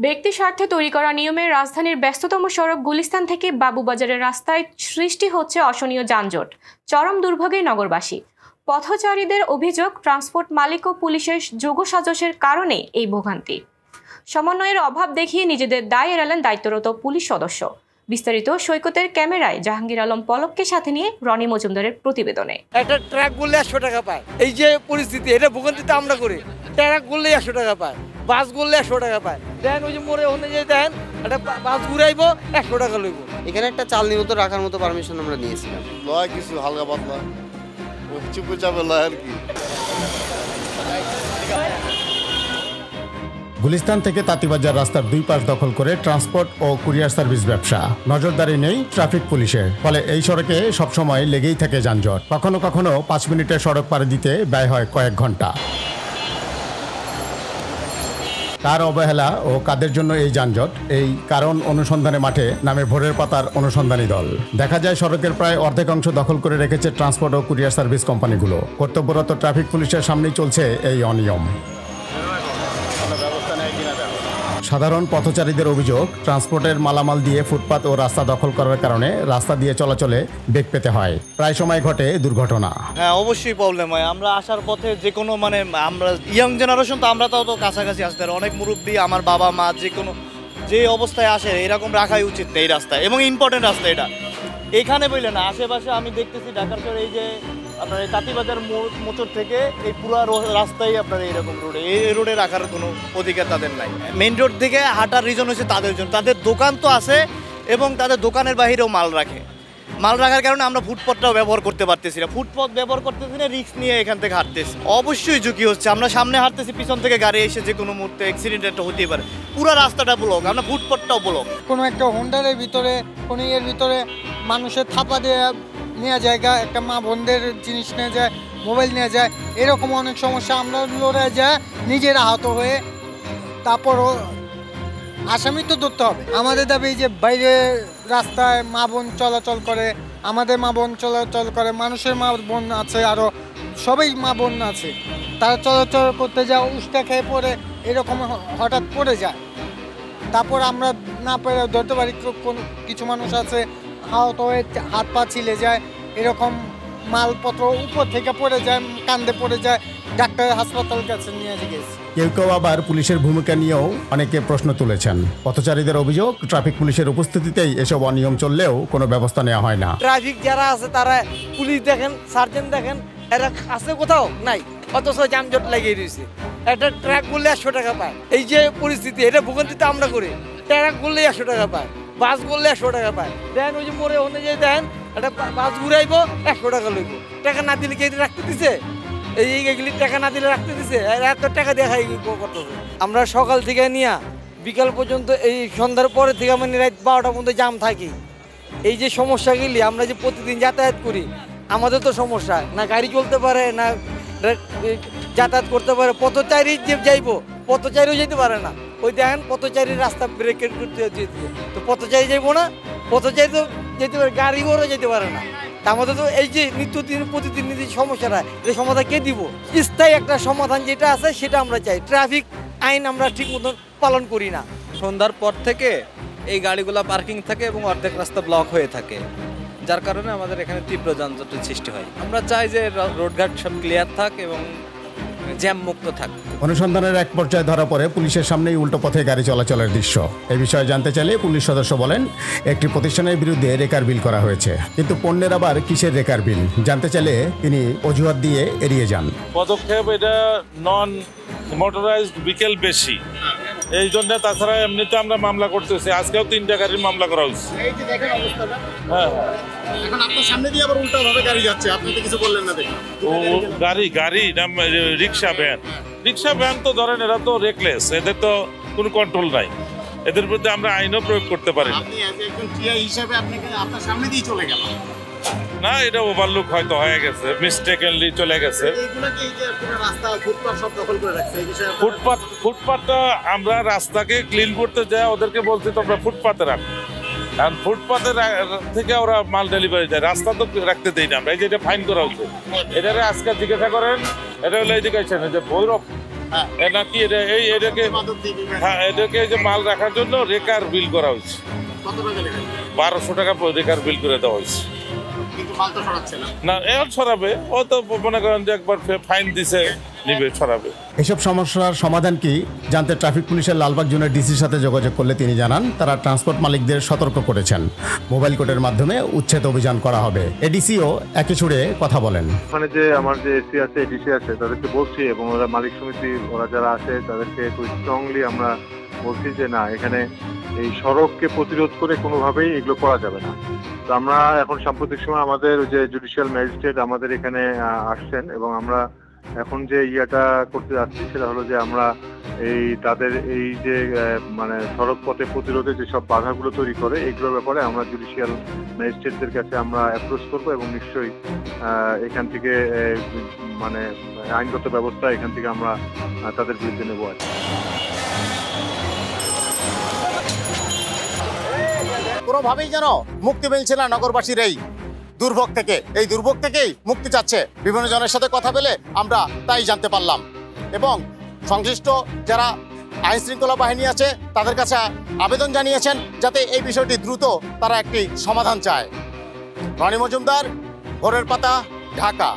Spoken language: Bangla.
ব্যক্তি স্বার্থে তৈরি করা নিয়মে রাজধানীর ব্যস্ততম সড়ক গুলিস্তান থেকে বাবুবাজারের রাস্তায় সৃষ্টি হচ্ছে অসহনীয় যানজট। চরম দুর্ভোগে নগরবাসী। পথচারীদের অভিযোগ, ট্রান্সপোর্ট মালিক ও পুলিশের যোগসাজশের কারণে এই ভোগান্তি। সমন্বয়ের অভাব দেখিয়ে নিজেদের দায় এড়ালেন দায়িত্বরত পুলিশ সদস্য। বিস্তারিত সৈকতের ক্যামেরায় জাহাঙ্গীর আলম পলককে সাথে নিয়ে রনি মজুমদারের প্রতিবেদনে। একটা ট্রাক বললে 100 টাকা পায়। এই যে পরিস্থিতি, এটা ভোগান্তিতে আমরা করি। ট্রাক বললে 100 টাকা পায়, বাস বললে 100 টাকা পায়। দেখেন ওই যে মোড়ে অনুযায়ী দেখেন একটা বাস ঘুরাইবো 100 টাকা লইব। এখানে একটা চালনি মতো রাখার মতো পারমিশন আমরা নিয়েছিলাম। লয় কিছু হালকা পাতলা চুপে চাপে লয় আর কি। গুলিস্তান থেকে তাঁতিবাজার রাস্তার দুই পাশ দখল করে ট্রান্সপোর্ট ও কুরিয়ার সার্ভিস ব্যবসা। নজরদারি নেই ট্রাফিক পুলিশের, ফলে এই সড়কে সবসময় লেগেই থাকে যানজট। কখনো কখনো 5 মিনিটের সড়ক পাড়ি দিতে ব্যয় হয় কয়েক ঘন্টা। কার অবহেলা ও কাদের জন্য এই যানজট, এই কারণ অনুসন্ধানে মাঠে নামে ভোরের পাতার অনুসন্ধানী দল। দেখা যায় সড়কের প্রায় অর্ধেক অংশ দখল করে রেখেছে ট্রান্সপোর্ট ও কুরিয়ার সার্ভিস কোম্পানিগুলো। কর্তব্যরত ট্রাফিক পুলিশের সামনেই চলছে এই অনিয়ম। সাধারণ পথচারীদের অভিযোগ, ট্রান্সপোর্টের মালামাল দিয়ে ফুটপাত ও রাস্তা দখল করার কারণে রাস্তা দিয়ে চলাচলে বেগ পেতে হয়। প্রায় সময় ঘটে দুর্ঘটনা। হ্যাঁ, অবশ্যই প্রবলেম হয়। আমরা আসার পথে যে কোনো আমরা ইয়াং জেনারেশন, তো আমরা তো কাছাকাছি আসতে পারি। অনেক মুরব্বী, আমার বাবা মা যে অবস্থায় আসে এরকম রাখাই উচিত এই রাস্তায়, এবং ইম্পর্টেন্ট রাস্তা এটা। এখানে বললে না, আশেপাশে আমি দেখতেছি ঢাকার শহরে এই যে আপনার এই তাঁতিবাজার মোচর থেকে এই পুরো রাস্তায় আপনার এইরকম রোডে, এই রোডে রাখার কোনো অধিকার তাদের নাই। মেইন রোড থেকে হাঁটার রিজন হচ্ছে তাদের জন্য। তাদের দোকান তো আছে এবং তাদের দোকানের বাহিরেও মাল রাখার কারণে আমরা ফুটপথটাও ব্যবহার করতে পারতেছি না। ফুটপথ ব্যবহার করতেছি না, রিস্ক নিয়ে এখান থেকে হাঁটতেছি। অবশ্যই ঝুঁকি হচ্ছে। আমরা সামনে হাঁটতেছি, পিছন থেকে গাড়ি এসে যে কোনো মুহূর্তে অ্যাক্সিডেন্ট একটা হতেই পারে। পুরো রাস্তাটা ব্লক, আমরা ফুটপথটাও ব্লক। কোনো একটা হোন্ডারের ভিতরে, কোনো এর ভিতরে মানুষের থাপা দিয়ে নেওয়া জায়গা, একটা মা বোনদের জিনিস নিয়ে যায়, মোবাইল নিয়ে যায়, এরকম অনেক সমস্যা। আমরা লড়ে যায়, নিজের আহত হয়ে তারপরও আসামি তো ধরতে হবে। আমাদের দাবি যে বাইরে রাস্তায় মা বোন চলাচল করে, আমাদের মা বোন চলাচল করে, মানুষের মা বোন আছে, আরও সবাই মা বোন আছে, তারা চলাচল করতে যায়, উষ্টা খেয়ে পড়ে এরকম হঠাৎ পড়ে যায়। তারপর আমরা না পেরে ধরতে পারি। কিছু মানুষ আছে আহত হয়ে হাত পা ছিলে যায়, এরকম মালপত্র উপর থেকে পড়ে যায়, কান্দে পড়ে যায়, ডাক্তারের হাসপাতাল কাছে নিয়ে গেছে। কেউ কেউ আবার পুলিশের ভূমিকা নিয়েও অনেকে প্রশ্ন তুলেছেন। পথচারীদের অভিযোগ, ট্রাফিক পুলিশের উপস্থিতিতেই এসব অনিয়ম চললেও কোনো ব্যবস্থা নেওয়া হয় না। ট্রাফিক যারা আছে তারা, পুলিশ দেখেন, সার্জেন্ট দেখেন, এরা আছে কোথাও নাই, অথচ যানজট লাগিয়ে দিয়েছে। একটা ট্রাক বললে 100 টাকা পায়। এই যে পরিস্থিতি, এটা ভোগান্তিতে আমরা করি। ট্রাক বললে 100 টাকা পায়, বাস বললে 100 টাকা পায়। দেখেন ওই যে মোড়ে অনুযায়ী দেখেন একটা বাস ঘুরাইবো 100 টাকা লইব। টাকা না দিলে কে রাখতে দিছে? এইগুলি টাকা না দিলে রাখতে দিছে? এত টাকা দেখাই করতেছে। আমরা সকাল থেকে নিয়ে বিকাল পর্যন্ত, এই সন্ধ্যার পরে থেকে মানে রাত 12টার মধ্যে জাম থাকি। এই যে সমস্যাগুলি, আমরা যে প্রতিদিন যাতায়াত করি, আমাদের তো সমস্যা, না গাড়ি চলতে পারে, না যাতায়াত করতে পারে। পথচারী যে যাইবো, পথচারীও যেতে পারে না। ওই দেখেন পথচারীর রাস্তা ব্রেকেট করতে হচ্ছে, তো পথচারী যাইবো না, পথচারী তো যেতে পারে, গাড়ি ঘোড়াও যেতে পারে না। আমাদের তো এই যে প্রতিদিন সমস্যাটা, এই সমাধান কে দিব? স্থায়ী একটা সমাধান যেটা আছে সেটা আমরা চাই। ট্রাফিক আইন আমরা ঠিক মতন পালন করি না। সন্ধ্যার পর থেকে এই গাড়িগুলো পার্কিং থাকে এবং অর্ধেক রাস্তা ব্লক হয়ে থাকে, যার কারণে আমাদের এখানে তীব্র যানজটের সৃষ্টি হয়। আমরা চাই যে রোডঘাট সব ক্লিয়ার থাক এবং জ্যাম মুক্ত থাক। অনুসন্ধানের এক পর্যায়ে ধরা পড়ে পুলিশের সামনেই উল্টো পথে গাড়ি চলাচলের দৃশ্য। এই বিষয়ে জানতে চাইলে পুলিশ সদস্য বলেন, একটি প্রতিষ্ঠানের বিরুদ্ধে রেকার বিল করা হয়েছে, কিন্তু পণ্যের আবার কিসের রেকার বিল জানতে চাইলে তিনি অজুহাত দিয়ে এড়িয়ে যান। পদক্ষেপ এটা নন মোটরাইজড ভেহিকেল বেশি, এই জন্য। তাছাড়া এমনিতে আমরা মামলা করতেছি, আজকেও 3টা গাড়ির মামলা করা হয়েছে। হ্যাঁ, এখন আপনার সামনে দিয়ে আবার উল্টা ভাবে গাড়ি যাচ্ছে, আপনি তো কিছু বললেন না দেখুন। ও গাড়ি না রিক্সা ভ্যান তো ধরেন, এরা তো রেকলেস, এদের তো কোনো কন্ট্রোল নাই। এদের বিরুদ্ধে আমরা আইনও প্রয়োগ করতে পারি না। আপনি একজন টিআই হিসেবে আপনার সামনে দিয়ে চলে গেল না, এটা ওভারলুক হয়তো হয়ে গেছে, মিস্টেকেনলি চলে গেছে। ফুটপাতটা আমরা রাস্তাকে ক্লিন করতে যাই, ওদেরকে বলছি তোমরা ফুটপাতে রাখো, কারণ ফুটপাতে থেকে ওরা মাল ডেলিভারি দেয়, রাস্তা তো রাখতে দেই না আমরা। এই যে এটা ফাইন করা হচ্ছে, এটারে আজকে জিজ্ঞাসা করেন, এটা হলো এডুকেশন, যে ভৈরব হ্যাঁ। নাকি এটাকে মাদক দিয়ে বিক্রি করে। হ্যাঁ এটাকে যে মাল রাখার জন্য রেকার বিল করা হয়েছে, কত টাকা নেবেন? 1200 টাকা রেকার বিল করে দেওয়া হয়েছে। কিন্তু মাল তো সরাচ্ছে না। না এখন ছড়াবে, ও তো মনে করেন যে একবার ফাইন দিছে নিবে, ছড়াবে। এসব সমস্যার সমাধান কি জানতে ট্রাফিক পুলিশের লালবাগ জোনের ডিসির সাথে যোগাযোগ করলে তিনি জানান তারা ট্রান্সপোর্ট মালিকদের সতর্ক করেছেন, মোবাইল কোর্টের মাধ্যমে উচ্ছেদ অভিযান করা হবে। এডিসিও একই সুরে কথা বলেন। ওখানে যে আমার যে এসি আছে এডিসি আছে তাদেরকে বলছি, এবং ওরা মালিক সমিতি ওরা যারা আছে তাদেরকে খুব স্ট্রংলি আমরা বলছি যে না, এখানে এই সড়ককে প্রতিরোধ করে কোনোভাবেই এগুলো করা যাবে না। তো আমরা এখন সাম্প্রতিক সময় আমাদের যে জুডিশিয়াল ম্যাজিস্ট্রেট আমাদের এখানে আসছেন, এবং আমরা এখন যে ইয়াটা করতে যাচ্ছি সেটা হলো যে আমরা এই তাদের এই যে মানে সড়ক পথে প্রতিরোধে যেসব বাধাগুলো তৈরি করে এইগুলোর ব্যাপারে আমরা জুডিশিয়াল ম্যাজিস্ট্রেটদের কাছে আমরা অ্যাপ্রোচ করবো, এবং নিশ্চয়ই এখান থেকে মানে আইনগত ব্যবস্থা এখান থেকে আমরা তাদের বিরুদ্ধে নেবো আর কি। কোনোভাবেই যেন মুক্তি মিলছে না নগরবাসীর এই দুর্ভোগ থেকে। এই দুর্ভোগ থেকেই মুক্তি চাচ্ছে বিভিন্ন জনের সাথে কথা বলে আমরা তাই জানতে পারলাম, এবং সংশ্লিষ্ট যারা আইন শৃঙ্খলা বাহিনী আছে তাদের কাছে আবেদন জানিয়েছেন যাতে এই বিষয়টি দ্রুত তারা একটি সমাধান চায়। রনি মজুমদার, ভোরের পাতা, ঢাকা।